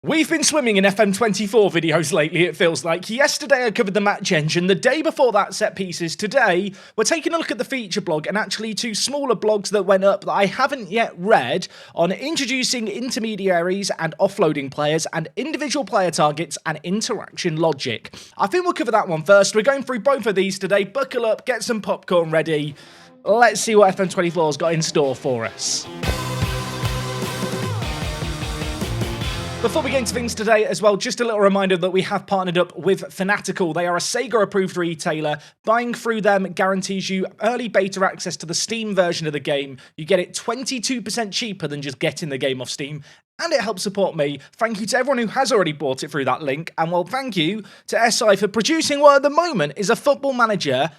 We've been swimming in FM24 videos lately, it feels like. Yesterday I covered the match engine, the day before that set pieces. Today, we're taking a look at the feature blog and actually two smaller blogs that went up that I haven't yet read on introducing intermediaries and offloading players and individual player targets and interaction logic. I think we'll cover that one first. We're going through both of these today. Buckle up, get some popcorn ready. Let's see what FM24's got in store for us. Before we get into things today as well, just a little reminder that we have partnered up with Fanatical. They are a Sega-approved retailer. Buying through them guarantees you early beta access to the Steam version of the game. You get it 22% cheaper than just getting the game off Steam. And it helps support me. Thank you to everyone who has already bought it through that link. And well, thank you to SI for producing what at the moment is a Football Manager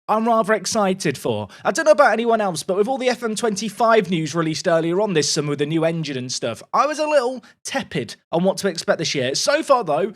I'm rather excited for. I don't know about anyone else, but with all the FM25 news released earlier on this summer with the new engine and stuff, I was a little tepid on what to expect this year. So far, though,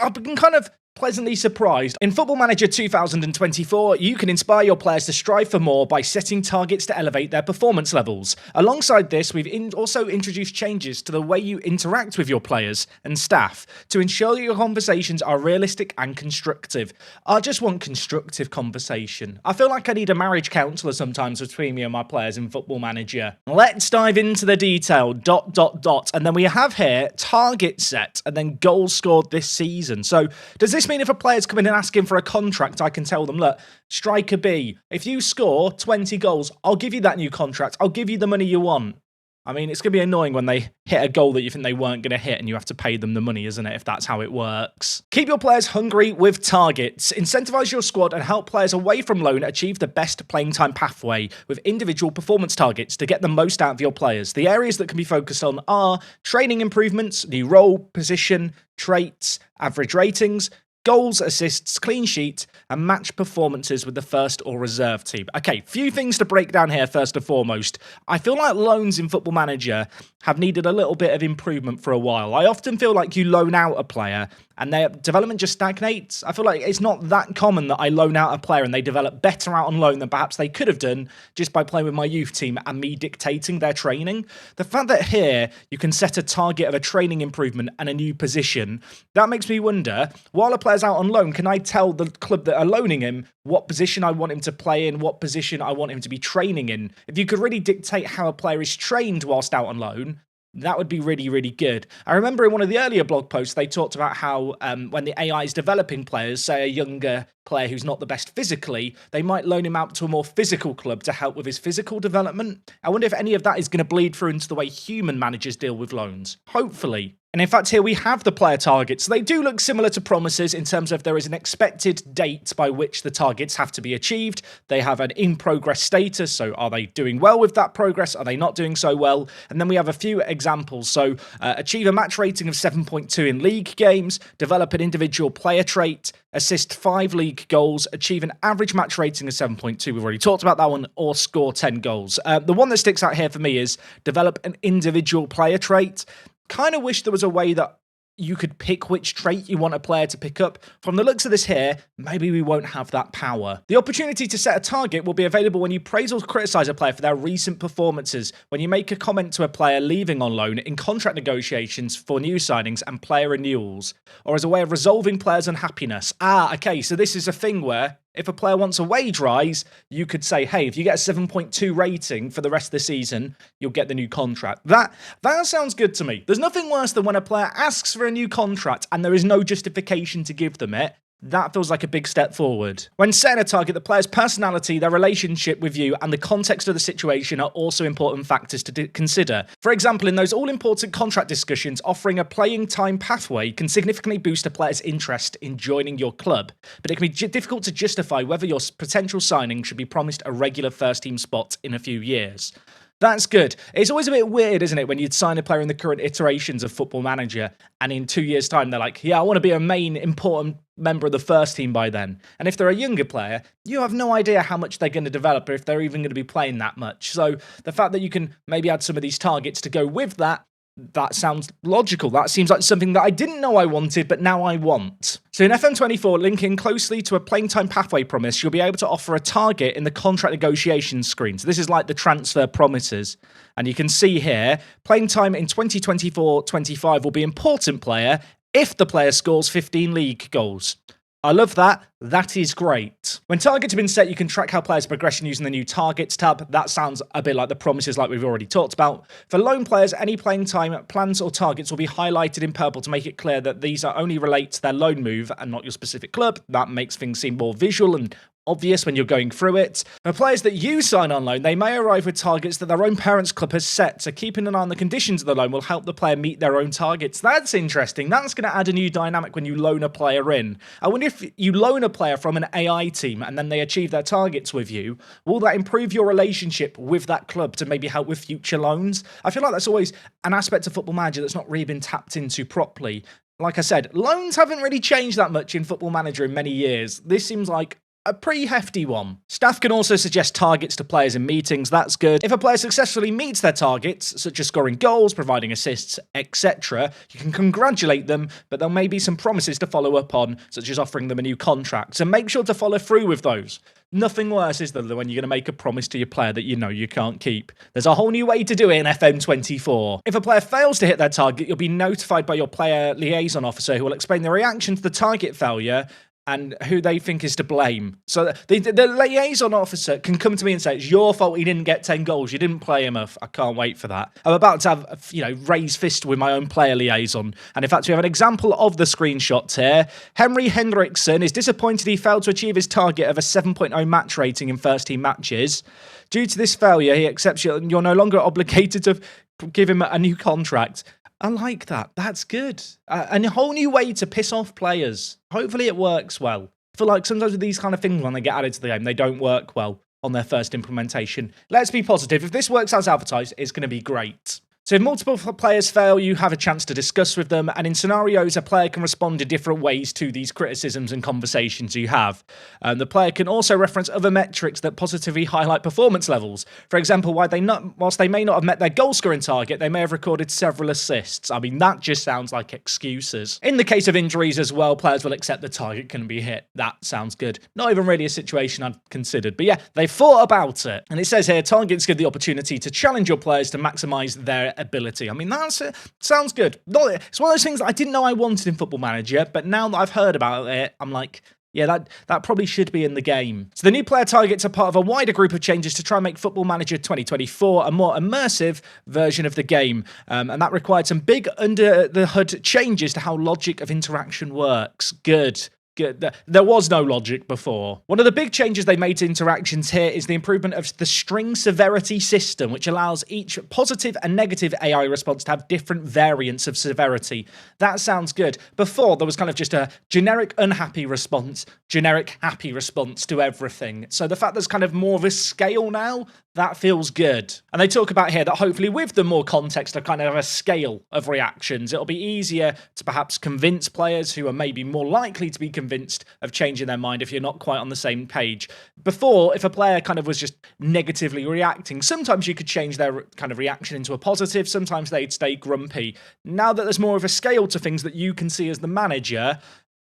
I've been kind of pleasantly surprised. In Football Manager 2024, you can inspire your players to strive for more by setting targets to elevate their performance levels. Alongside this, we've also introduced changes to the way you interact with your players and staff to ensure that your conversations are realistic and constructive. I just want constructive conversation. I feel like I need a marriage counsellor sometimes between me and my players in Football Manager. Let's dive into the detail, ... And then we have here target set and then goals scored this season. So does this mean if a player's coming in asking for a contract, I can tell them, look, striker B, if you score 20 goals, I'll give you that new contract. I'll give you the money you want. I mean, it's going to be annoying when they hit a goal that you think they weren't going to hit and you have to pay them the money, isn't it, if that's how it works? Keep your players hungry with targets. Incentivize your squad and help players away from loan achieve the best playing time pathway with individual performance targets to get the most out of your players. The areas that can be focused on are training improvements, new role, position, traits, average ratings, goals, assists, clean sheet, and match performances with the first or reserve team. Okay, few things to break down here first and foremost. I feel like loans in Football Manager have needed a little bit of improvement for a while. I often feel like you loan out a player and their development just stagnates. I feel like it's not that common that I loan out a player and they develop better out on loan than perhaps they could have done just by playing with my youth team and me dictating their training. The fact that here you can set a target of a training improvement and a new position, that makes me wonder, while a player's out on loan, can I tell the club that are loaning him what position I want him to play in, what position I want him to be training in? If you could really dictate how a player is trained whilst out on loan, that would be really, really good. I remember in one of the earlier blog posts, they talked about how when the AI is developing players, say a younger player who's not the best physically, they might loan him out to a more physical club to help with his physical development. I wonder if any of that is going to bleed through into the way human managers deal with loans. Hopefully. And in fact, here we have the player targets. They do look similar to promises in terms of there is an expected date by which the targets have to be achieved. They have an in-progress status, so are they doing well with that progress? Are they not doing so well? And then we have a few examples. So achieve a match rating of 7.2 in league games, develop an individual player trait, assist 5 league goals, achieve an average match rating of 7.2. We've already talked about that one, or score 10 goals. The one that sticks out here for me is develop an individual player trait. Kind of wish there was a way that you could pick which trait you want a player to pick up. From the looks of this here, maybe we won't have that power. The opportunity to set a target will be available when you praise or criticise a player for their recent performances, when you make a comment to a player leaving on loan in contract negotiations for new signings and player renewals, or as a way of resolving players' unhappiness. Okay, so this is a thing where if a player wants a wage rise, you could say, hey, if you get a 7.2 rating for the rest of the season, you'll get the new contract. That sounds good to me. There's nothing worse than when a player asks for a new contract and there is no justification to give them it. That feels like a big step forward. When setting a target, the player's personality, their relationship with you, and the context of the situation are also important factors to consider. For example, in those all-important contract discussions, offering a playing time pathway can significantly boost a player's interest in joining your club, but it can be difficult to justify whether your potential signing should be promised a regular first-team spot in a few years. That's good. It's always a bit weird, isn't it, when you'd sign a player in the current iterations of Football Manager, and in 2 years' time, they're like, yeah, I want to be a main important member of the first team by then. And if they're a younger player, you have no idea how much they're going to develop or if they're even going to be playing that much. So the fact that you can maybe add some of these targets to go with that That sounds logical. That seems like something that I didn't know I wanted, but now I want. So in FM24, linking closely to a playing time pathway promise, you'll be able to offer a target in the contract negotiations screen. So this is like the transfer promises. And you can see here, playing time in 2024-25 will be important player if the player scores 15 league goals. I love that. That is great. When targets have been set, you can track how players' progression using the new targets tab. That sounds a bit like the promises like we've already talked about. For loan players, any playing time, plans or targets will be highlighted in purple to make it clear that these are only relate to their loan move and not your specific club. That makes things seem more visual and obvious when you're going through it. For players that you sign on loan, they may arrive with targets that their own parents' club has set, so keeping an eye on the conditions of the loan will help the player meet their own targets. That's interesting. That's going to add a new dynamic when you loan a player in. I wonder if you loan a player from an AI team and then they achieve their targets with you, will that improve your relationship with that club to maybe help with future loans? I feel like that's always an aspect of Football Manager that's not really been tapped into properly. Like I said, loans haven't really changed that much in Football Manager in many years. This seems like a pretty hefty one. Staff can also suggest targets to players in meetings. That's good. If a player successfully meets their targets, such as scoring goals, providing assists, etc., you can congratulate them, but there may be some promises to follow up on, such as offering them a new contract. So make sure to follow through with those. Nothing worse, is there, than when you're going to make a promise to your player that you know you can't keep. There's a whole new way to do it in FM24. If a player fails to hit their target, you'll be notified by your player liaison officer who will explain the reaction to the target failure and who they think is to blame. So the liaison officer can come to me and say, it's your fault he didn't get 10 goals. You didn't play him enough. I can't wait for that. I'm about to have, raised fist with my own player liaison. And in fact, we have an example of the screenshots here. Henry Hendrickson is disappointed he failed to achieve his target of a 7.0 match rating in first team matches. Due to this failure, he accepts you're no longer obligated to give him a new contract. I like that. That's good. And a whole new way to piss off players. Hopefully it works well. I feel like sometimes with these kind of things, when they get added to the game, they don't work well on their first implementation. Let's be positive. If this works as advertised, it's going to be great. So if multiple players fail, you have a chance to discuss with them, and in scenarios, a player can respond in different ways to these criticisms and conversations you have. The player can also reference other metrics that positively highlight performance levels. For example, whilst they may not have met their goal-scoring target, they may have recorded several assists. I mean, that just sounds like excuses. In the case of injuries as well, players will accept the target can be hit. That sounds good. Not even really a situation I'd considered, but yeah, they thought about it. And it says here, targets give the opportunity to challenge your players to maximise their ability. I mean, that sounds good. It's one of those things that I didn't know I wanted in Football Manager, but now that I've heard about it, I'm like, yeah, that probably should be in the game. So the new player targets are part of a wider group of changes to try and make Football Manager 2024 a more immersive version of the game. And that required some big under-the-hood changes to how logic of interaction works. Good. There was no logic before. One of the big changes they made to interactions here is the improvement of the string severity system, which allows each positive and negative AI response to have different variants of severity. That sounds good. Before, there was kind of just a generic unhappy response, generic happy response to everything. So the fact there's kind of more of a scale now, that feels good. And they talk about here that hopefully with the more context of kind of a scale of reactions, it'll be easier to perhaps convince players who are maybe more likely to be convinced of changing their mind if you're not quite on the same page. Before, if a player kind of was just negatively reacting, sometimes you could change their kind of reaction into a positive, sometimes they'd stay grumpy. Now that there's more of a scale to things that you can see as the manager,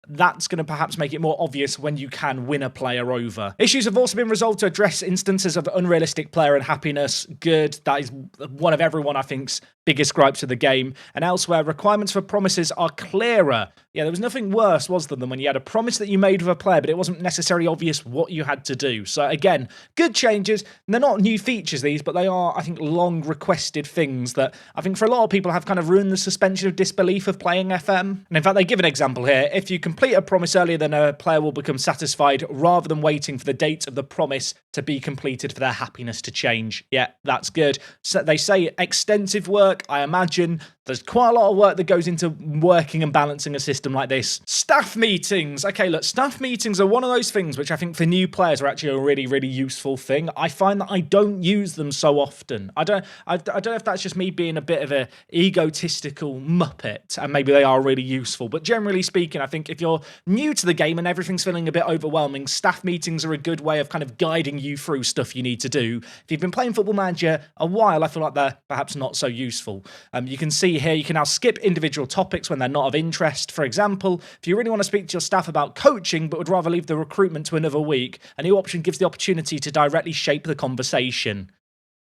that's going to perhaps make it more obvious when you can win a player over. Issues have also been resolved to address instances of unrealistic player unhappiness. Good. That is one of everyone, I think's biggest gripes of the game. And elsewhere, requirements for promises are clearer. Yeah, there was nothing worse, was there, than when you had a promise that you made with a player, but it wasn't necessarily obvious what you had to do. So again, good changes. And they're not new features, these, but they are, I think, long requested things that I think for a lot of people have kind of ruined the suspension of disbelief of playing FM. And in fact, they give an example here. If you complete a promise earlier, then a player will become satisfied rather than waiting for the date of the promise to be completed for their happiness to change. Yeah, that's good. So they say extensive work. I imagine there's quite a lot of work that goes into working and balancing a system like this. Staff meetings. Okay, look, staff meetings are one of those things which I think for new players are actually a really, really useful thing. I find that I don't use them so often. I don't know if that's just me being a bit of a egotistical muppet, and maybe they are really useful. But generally speaking, I think if you're new to the game and everything's feeling a bit overwhelming, staff meetings are a good way of kind of guiding you through stuff you need to do. If you've been playing Football Manager a while, I feel like they're perhaps not so useful. You can see see here, you can now skip individual topics when they're not of interest. For example, if you really want to speak to your staff about coaching but would rather leave the recruitment to another week, a new option gives the opportunity to directly shape the conversation.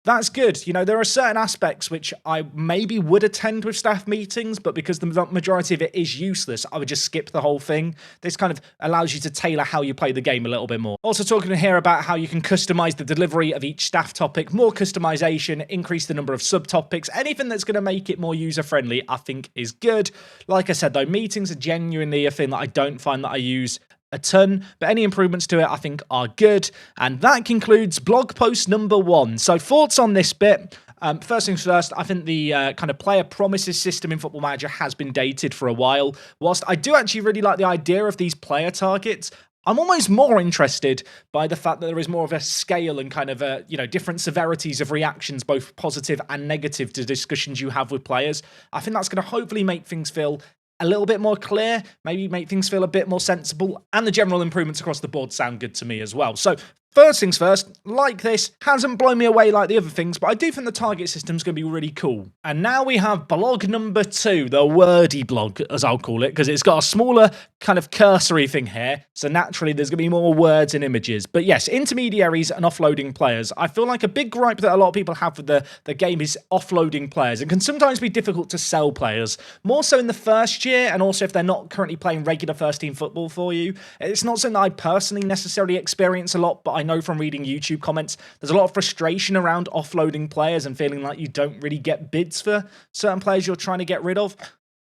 That's good. You know, there are certain aspects which I maybe would attend with staff meetings, but because the majority of it is useless, I would just skip the whole thing. This kind of allows you to tailor how you play the game a little bit more. Also talking here about how you can customize the delivery of each staff topic, more customization, increase the number of subtopics, anything that's going to make it more user-friendly, I think is good. Like I said, though, meetings are genuinely a thing that I don't find that I use a ton, but any improvements to it I think are good. And that concludes blog post number 1. So thoughts on this bit. First things first, I think the kind of player promises system in Football Manager has been dated for a while. Whilst I do actually really like the idea of these player targets, I'm almost more interested by the fact that there is more of a scale and kind of different severities of reactions, both positive and negative, to discussions you have with players. I think that's going to hopefully make things feel a little bit more clear, maybe make things feel a bit more sensible, and the general improvements across the board sound good to me as well. So first things first, like this, hasn't blown me away like the other things, but I do think the target system's going to be really cool. And now we have blog number 2, the wordy blog, as I'll call it, because it's got a smaller kind of cursory thing here, so naturally there's going to be more words and images. But yes, intermediaries and offloading players. I feel like a big gripe that a lot of people have with the game is offloading players. It can sometimes be difficult to sell players, more so in the first year, and also if they're not currently playing regular first-team football for you. It's not something I personally necessarily experience a lot, but I know from reading YouTube comments, there's a lot of frustration around offloading players and feeling like you don't really get bids for certain players you're trying to get rid of.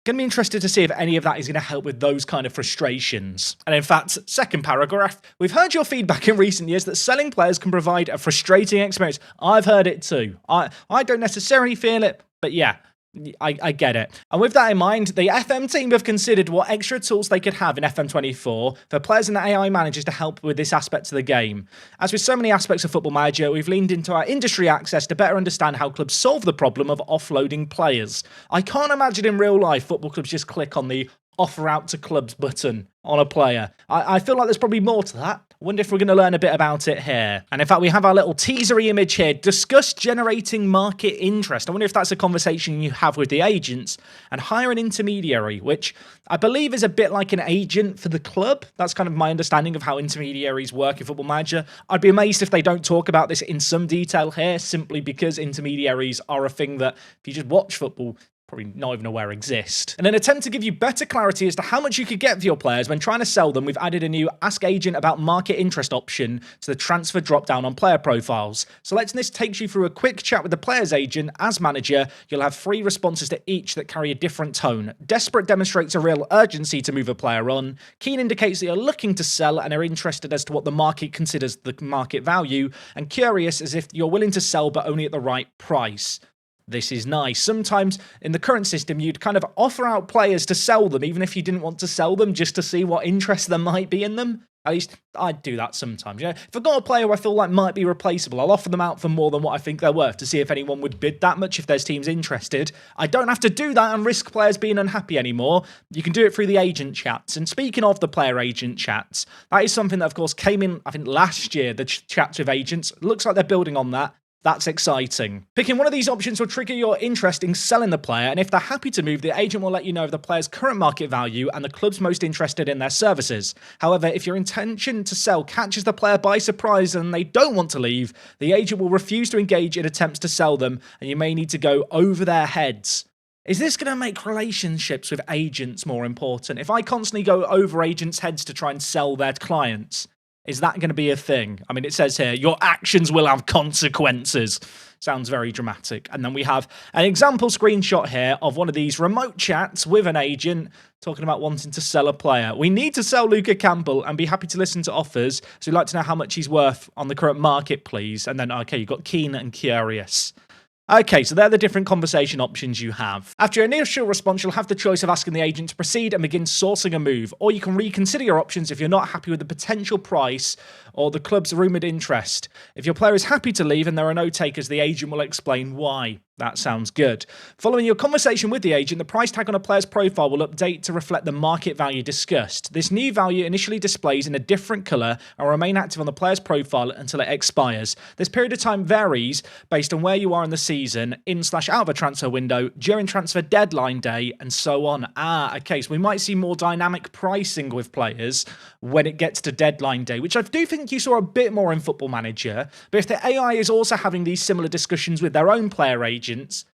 Going to be interested to see if any of that is going to help with those kind of frustrations. And in fact, second paragraph, we've heard your feedback in recent years that selling players can provide a frustrating experience. I've heard it too. I don't necessarily feel it, but yeah, I get it. And with that in mind, the FM team have considered what extra tools they could have in FM24 for players and the AI managers to help with this aspect of the game. As with so many aspects of Football Manager, we've leaned into our industry access to better understand how clubs solve the problem of offloading players. I can't imagine in real life football clubs just click on the offer out to clubs button on a player. I feel like there's probably more to that. I wonder if we're going to learn a bit about it here. And in fact, we have our little teasery image here. Discuss generating market interest. I wonder if that's a conversation you have with the agents. And hire an intermediary, which I believe is a bit like an agent for the club. That's kind of my understanding of how intermediaries work in Football Manager. I'd be amazed if they don't talk about this in some detail here, simply because intermediaries are a thing that, if you just watch football, probably not even aware exist. In an attempt to give you better clarity as to how much you could get for your players when trying to sell them, we've added a new Ask Agent About Market Interest option to the transfer drop-down on player profiles. Selecting this takes you through a quick chat with the player's agent. As manager, you'll have 3 responses to each that carry a different tone. Desperate demonstrates a real urgency to move a player on. Keen indicates that you're looking to sell and are interested as to what the market considers the market value. And curious as if you're willing to sell but only at the right price. This is nice. Sometimes in the current system, you'd kind of offer out players to sell them, even if you didn't want to sell them, just to see what interest there might be in them. At least I'd do that sometimes. You know, if I've got a player who I feel like might be replaceable, I'll offer them out for more than what I think they're worth to see if anyone would bid that much if there's teams interested. I don't have to do that and risk players being unhappy anymore. You can do it through the agent chats. And speaking of the player agent chats, that is something that, of course, came in, I think, last year, the chats with agents. Looks like they're building on that. That's exciting. Picking one of these options will trigger your interest in selling the player, and if they're happy to move, the agent will let you know of the player's current market value and the club's most interested in their services. However, if your intention to sell catches the player by surprise and they don't want to leave, the agent will refuse to engage in attempts to sell them, and you may need to go over their heads. Is this going to make relationships with agents more important? If I constantly go over agents' heads to try and sell their clients, is that going to be a thing? I mean, it says here, your actions will have consequences. Sounds very dramatic. And then we have an example screenshot here of one of these remote chats with an agent talking about wanting to sell a player. We need to sell Luca Campbell and be happy to listen to offers. So we'd like to know how much he's worth on the current market, please. And then, okay, you've got keen and curious. Okay, so they're the different conversation options you have. After your initial response, you'll have the choice of asking the agent to proceed and begin sourcing a move, or you can reconsider your options if you're not happy with the potential price or the club's rumoured interest. If your player is happy to leave and there are no takers, the agent will explain why. That sounds good. Following your conversation with the agent, the price tag on a player's profile will update to reflect the market value discussed. This new value initially displays in a different colour and will remain active on the player's profile until it expires. This period of time varies based on where you are in the season, in/out of a transfer window, during transfer deadline day, and so on. Okay, so we might see more dynamic pricing with players when it gets to deadline day, which I do think you saw a bit more in Football Manager. But if the AI is also having these similar discussions with their own player agents,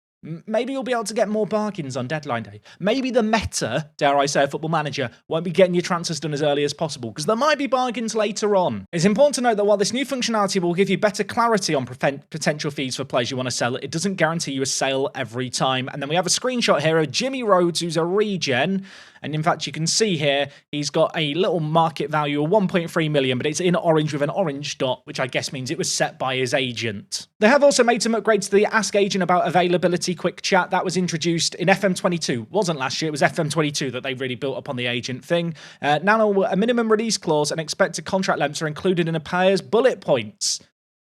maybe you'll be able to get more bargains on deadline day. Maybe the meta, dare I say, of Football Manager won't be getting your transfers done as early as possible, because there might be bargains later on. It's important to note that while this new functionality will give you better clarity on potential fees for players you want to sell, it doesn't guarantee you a sale every time. And then we have a screenshot here of Jimmy Rhodes, who's a regen. And in fact, you can see here, he's got a little market value of 1.3 million, but it's in orange with an orange dot, which I guess means it was set by his agent. They have also made some upgrades to the Ask Agent About Availability quick chat that was introduced in FM22. Wasn't last year, it was FM22 that they really built upon the agent thing. Now a minimum release clause and expected contract lengths are included in a player's bullet points.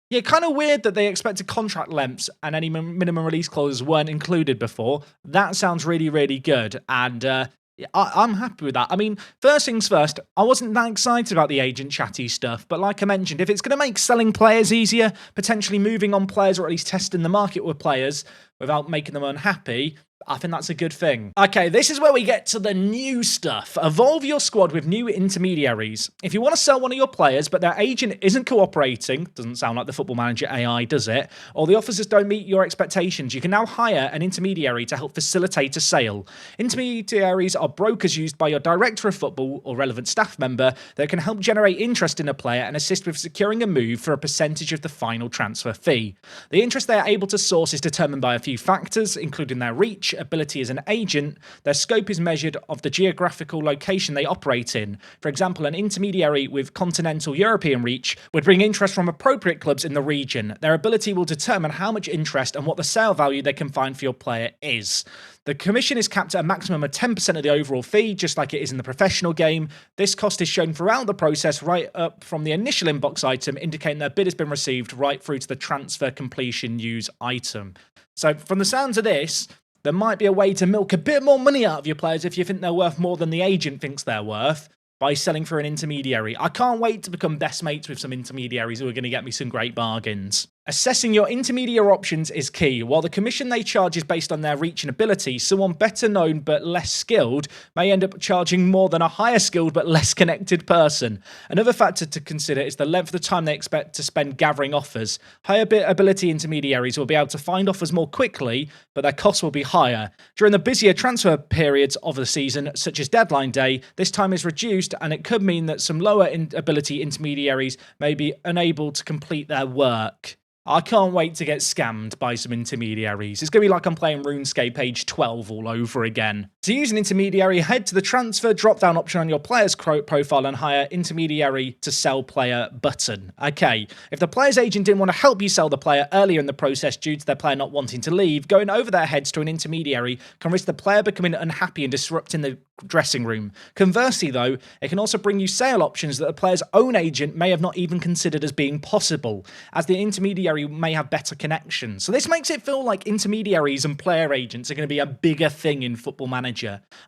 Yeah, kind of weird that they expected contract lengths and any minimum release clauses weren't included before. That sounds really, really good. And I'm happy with that. I mean, first things first, I wasn't that excited about the agent chatty stuff, but like I mentioned, if it's going to make selling players easier, potentially moving on players or at least testing the market with players without making them unhappy, I think that's a good thing. Okay, this is where we get to the new stuff. Evolve your squad with new intermediaries. If you want to sell one of your players, but their agent isn't cooperating, doesn't sound like the Football Manager AI, does it? Or the offers don't meet your expectations, you can now hire an intermediary to help facilitate a sale. Intermediaries are brokers used by your director of football or relevant staff member that can help generate interest in a player and assist with securing a move for a percentage of the final transfer fee. The interest they are able to source is determined by a few factors, including their reach, ability as an agent. Their scope is measured of the geographical location they operate in. For example, an intermediary with continental European reach would bring interest from appropriate clubs in the region. Their ability will determine how much interest and what the sale value they can find for your player is. The commission is capped at a maximum of 10% of the overall fee, just like it is in the professional game. This cost is shown throughout the process, right up from the initial inbox item, indicating their bid has been received, right through to the transfer completion use item. So from the sounds of this, there might be a way to milk a bit more money out of your players if you think they're worth more than the agent thinks they're worth by selling through an intermediary. I can't wait to become best mates with some intermediaries who are going to get me some great bargains. Assessing your intermediary options is key. While the commission they charge is based on their reach and ability, someone better known but less skilled may end up charging more than a higher skilled but less connected person. Another factor to consider is the length of time they expect to spend gathering offers. Higher ability intermediaries will be able to find offers more quickly, but their costs will be higher. During the busier transfer periods of the season, such as deadline day, this time is reduced, and it could mean that some lower ability intermediaries may be unable to complete their work. I can't wait to get scammed by some intermediaries. It's going to be like I'm playing RuneScape Age 12 all over again. To use an intermediary, head to the transfer drop-down option on your player's profile and hire intermediary to sell player button. Okay, if the player's agent didn't want to help you sell the player earlier in the process due to their player not wanting to leave, going over their heads to an intermediary can risk the player becoming unhappy and disrupting the dressing room. Conversely though, it can also bring you sale options that the player's own agent may have not even considered as being possible, as the intermediary may have better connections. So this makes it feel like intermediaries and player agents are going to be a bigger thing in Football Manager.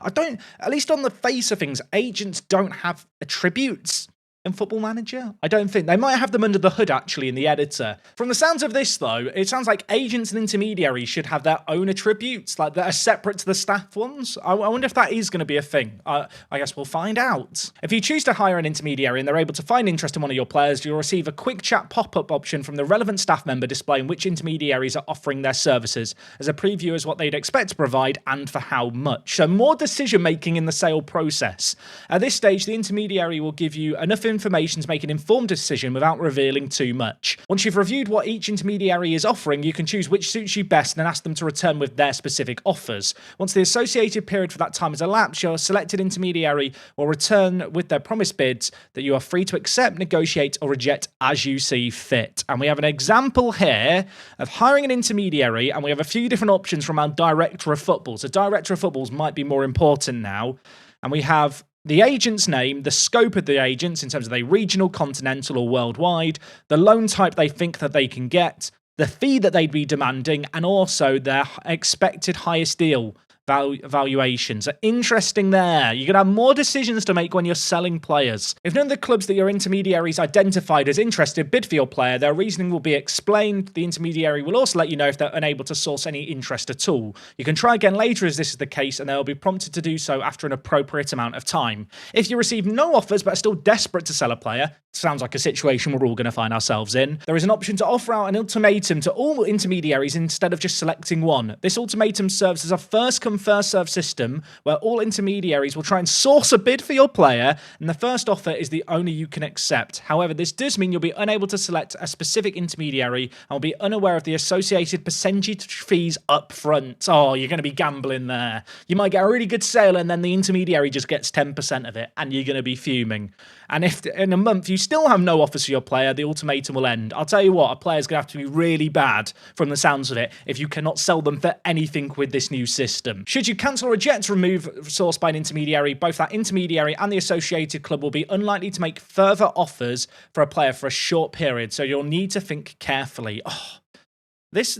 At least on the face of things, agents don't have attributes in Football Manager. I don't think. They might have them under the hood, actually, in the editor. From the sounds of this, though, it sounds like agents and intermediaries should have their own attributes, like that are separate to the staff ones. I wonder if that is going to be a thing. I guess we'll find out. If you choose to hire an intermediary and they're able to find interest in one of your players, you'll receive a quick chat pop-up option from the relevant staff member displaying which intermediaries are offering their services, as a preview as what they'd expect to provide and for how much. So more decision-making in the sale process. At this stage, the intermediary will give you enough information to make an informed decision without revealing too much. Once you've reviewed what each intermediary is offering, you can choose which suits you best and ask them to return with their specific offers. Once the associated period for that time has elapsed, your selected intermediary will return with their promised bids that you are free to accept, negotiate, or reject as you see fit. And we have an example here of hiring an intermediary, and we have a few different options from our director of football. So director of footballs might be more important now. And we have the agent's name, the scope of the agents in terms of they regional, continental, or worldwide, the loan type they think that they can get, the fee that they'd be demanding, and also their expected highest deal valuations. Interesting there. You're going to have more decisions to make when you're selling players. If none of the clubs that your intermediaries identified as interested bid for your player, their reasoning will be explained. The intermediary will also let you know if they're unable to source any interest at all. You can try again later as this is the case, and they'll be prompted to do so after an appropriate amount of time. If you receive no offers but are still desperate to sell a player, sounds like a situation we're all going to find ourselves in, there is an option to offer out an ultimatum to all intermediaries instead of just selecting one. This ultimatum serves as a first-come, first-served system where all intermediaries will try and source a bid for your player, and the first offer is the only you can accept. However, this does mean you'll be unable to select a specific intermediary and will be unaware of the associated percentage fees up front. Oh, you're going to be gambling there. You might get a really good sale and then the intermediary just gets 10% of it, and you're going to be fuming. And if in a month you still have no offers for your player, the ultimatum will end. I'll tell you what, a player's going to have to be really bad from the sounds of it if you cannot sell them for anything with this new system. Should you cancel or reject a move sourced by an intermediary, both that intermediary and the associated club will be unlikely to make further offers for a player for a short period, so you'll need to think carefully. Oh, this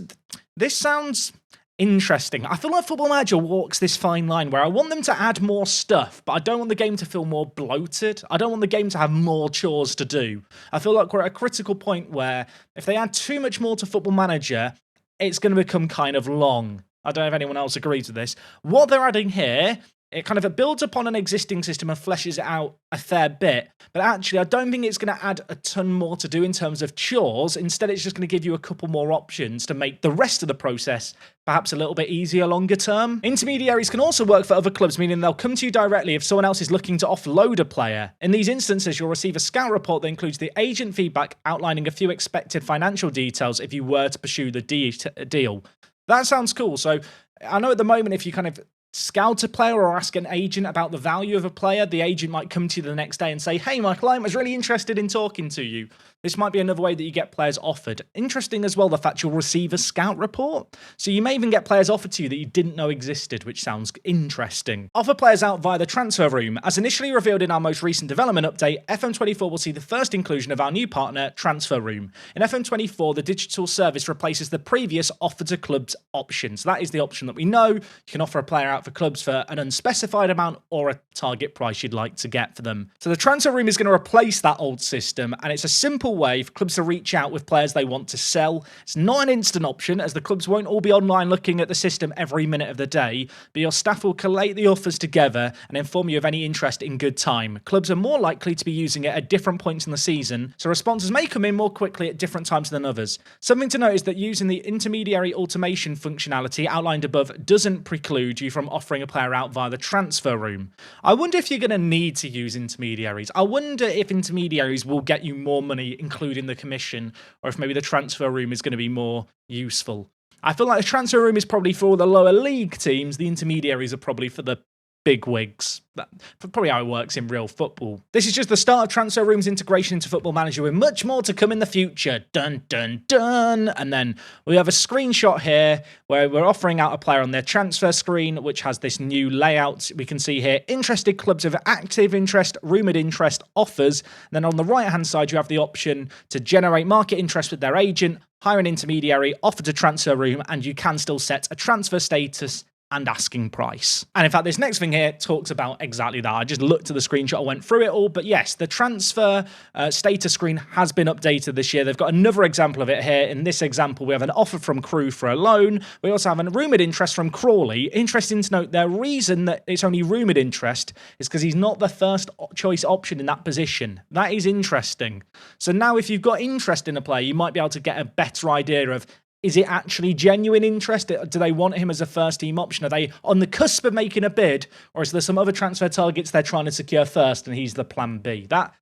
sounds interesting. I feel like Football Manager walks this fine line where I want them to add more stuff, but I don't want the game to feel more bloated. I don't want the game to have more chores to do. I feel like we're at a critical point where if they add too much more to Football Manager, it's going to become kind of long. I don't know if anyone else agrees with this. What they're adding here, it builds upon an existing system and fleshes it out a fair bit. But actually, I don't think it's going to add a ton more to do in terms of chores. Instead, it's just going to give you a couple more options to make the rest of the process perhaps a little bit easier longer term. Intermediaries can also work for other clubs, meaning they'll come to you directly if someone else is looking to offload a player. In these instances, you'll receive a scout report that includes the agent feedback outlining a few expected financial details if you were to pursue the deal. That sounds cool. So I know at the moment, if you kind of scout a player or ask an agent about the value of a player, the agent might come to you the next day and say, hey, my client was really interested in talking to you. This might be another way that you get players offered. Interesting as well, the fact you'll receive a scout report. So you may even get players offered to you that you didn't know existed, which sounds interesting. Offer players out via the transfer room. As initially revealed in our most recent development update, FM24 will see the first inclusion of our new partner, Transfer Room. In FM24, the digital service replaces the previous offer to clubs option. So that is the option that we know. You can offer a player out for clubs for an unspecified amount or a target price you'd like to get for them. So the Transfer Room is going to replace that old system, and it's a simple way for clubs to reach out with players they want to sell. It's not an instant option, as the clubs won't all be online looking at the system every minute of the day, but your staff will collate the offers together and inform you of any interest in good time. Clubs are more likely to be using it at different points in the season, so responses may come in more quickly at different times than others. Something to note is that using the intermediary automation functionality outlined above doesn't preclude you from offering a player out via the Transfer Room. I wonder if you're going to need to use intermediaries. I wonder if intermediaries will get you more money, including the commission, or if maybe the Transfer Room is going to be more useful. I feel like the Transfer Room is probably for all the lower league teams. The intermediaries are probably for the big wigs. That's probably how it works in real football. This is just the start of Transfer Room's integration into Football Manager, with much more to come in the future. Dun, dun, dun. And then we have a screenshot here where we're offering out a player on their transfer screen, which has this new layout. We can see here, interested clubs of active interest, rumoured interest, offers. And then on the right-hand side, you have the option to generate market interest with their agent, hire an intermediary, offer to Transfer Room, and you can still set a transfer status and asking price. And in fact, this next thing here talks about exactly that. I just looked at the screenshot, I went through it all, but yes, the transfer status screen has been updated this year. They've got another example of it here. In this example, we have an offer from Crew for a loan. We also have a rumoured interest from Crawley. Interesting to note, their reason that it's only rumoured interest is because he's not the first choice option in that position. That is interesting. So now if you've got interest in a player, you might be able to get a better idea of, is it actually genuine interest? Do they want him as a first-team option? Are they on the cusp of making a bid? Or is there some other transfer targets they're trying to secure first and he's the plan B? That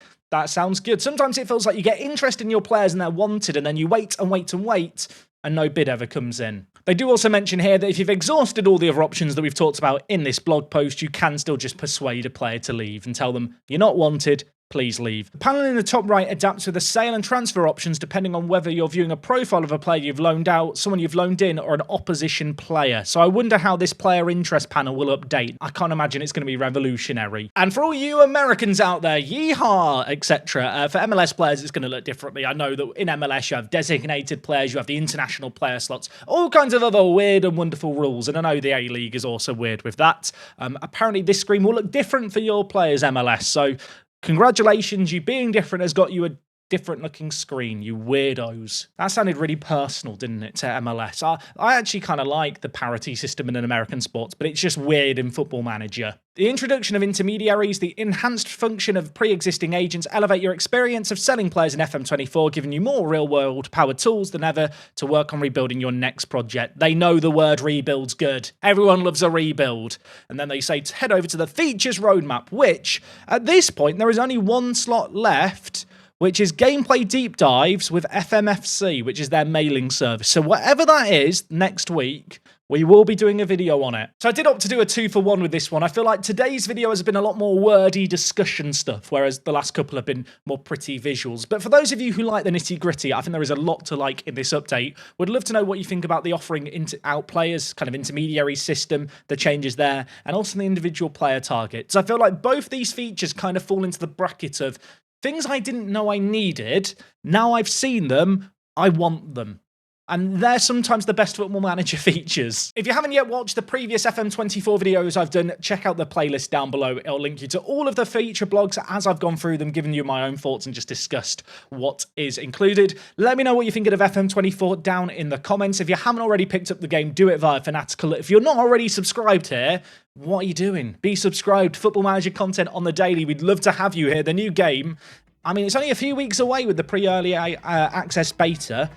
sounds good. Sometimes it feels like you get interest in your players and they're wanted, and then you wait and wait and wait, and no bid ever comes in. They do also mention here that if you've exhausted all the other options that we've talked about in this blog post, you can still just persuade a player to leave and tell them you're not wanted, please leave. The panel in the top right adapts with the sale and transfer options depending on whether you're viewing a profile of a player you've loaned out, someone you've loaned in, or an opposition player. So I wonder how this player interest panel will update. I can't imagine it's going to be revolutionary. And for all you Americans out there, yeehaw, etc. For MLS players, it's going to look differently. I know that in MLS you have designated players, you have the international player slots, all kinds of other weird and wonderful rules. And I know the A-League is also weird with that. Apparently this screen will look different for your players, MLS. So congratulations, you being different has got you a different looking screen, you weirdos. That sounded really personal, didn't it, to MLS? I actually kind of like the parity system in American sports, but it's just weird in Football Manager. The introduction of intermediaries, the enhanced function of pre-existing agents elevate your experience of selling players in FM24, giving you more real-world powered tools than ever to work on rebuilding your next project. They know the word rebuild's good. Everyone loves a rebuild. And then they say to head over to the features roadmap, which, at this point, there is only one slot left, which is gameplay deep dives with FMFC, which is their mailing service. So whatever that is, next week, we will be doing a video on it. So I did opt to do a 2-for-1 with this one. I feel like today's video has been a lot more wordy discussion stuff, whereas the last couple have been more pretty visuals. But for those of you who like the nitty-gritty, I think there is a lot to like in this update. Would love to know what you think about the offering out players, kind of intermediary system, the changes there, and also the individual player targets. I feel like both these features kind of fall into the bracket of things I didn't know I needed. Now I've seen them, I want them. And they're sometimes the best Football Manager features. If you haven't yet watched the previous FM24 videos I've done, check out the playlist down below. It'll link you to all of the feature blogs as I've gone through them, giving you my own thoughts and just discussed what is included. Let me know what you think of FM24 down in the comments. If you haven't already picked up the game, do it via Fanatical. If you're not already subscribed here, what are you doing? Be subscribed. Football Manager content on the daily. We'd love to have you here. The new game, I mean, it's only a few weeks away with the pre-early access beta.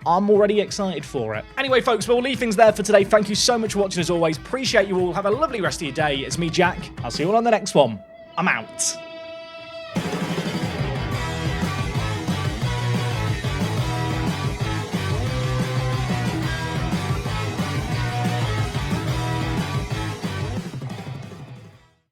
I'm already excited for it. Anyway, folks, we'll leave things there for today. Thank you so much for watching as always. Appreciate you all. Have a lovely rest of your day. It's me, Jack. I'll see you all on the next one. I'm out.